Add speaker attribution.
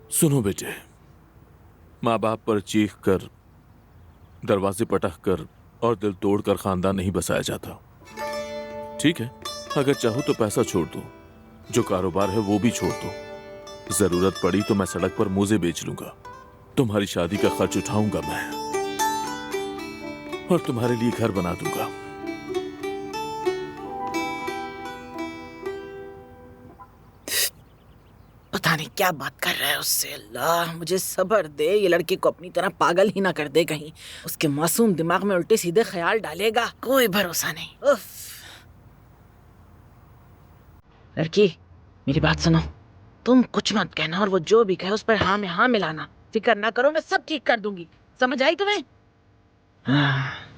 Speaker 1: सुनो बेटे, माँ बाप पर चीख कर, दरवाजे पटक कर और दिल तोड़कर खानदान नहीं बसाया जाता। ठीक है, अगर चाहूं तो पैसा छोड़ दो, जो कारोबार है वो भी छोड़ दो। जरूरत पड़ी तो मैं सड़क पर मोजे बेच लूंगा। तुम्हारी शादी का खर्च उठाऊंगा मैं, और तुम्हारे लिए घर बना दूंगा।
Speaker 2: पता नहीं क्या बात कर रहा है उससे। अल्लाह मुझे सब्र दे, ये लड़की को अपनी तरह पागल ही ना कर दे कहीं। उसके मासूम दिमाग में उल्टे सीधे ख्याल डालेगा, कोई भरोसा नहीं। उफ। लड़की, मेरी बात सुनो, तुम कुछ मत कहना और वो जो भी कहे उस पर हाँ में हाँ मिलाना। फिक्र ना करो, मैं सब ठीक कर दूंगी। समझ आई तुम्हें? हाँ।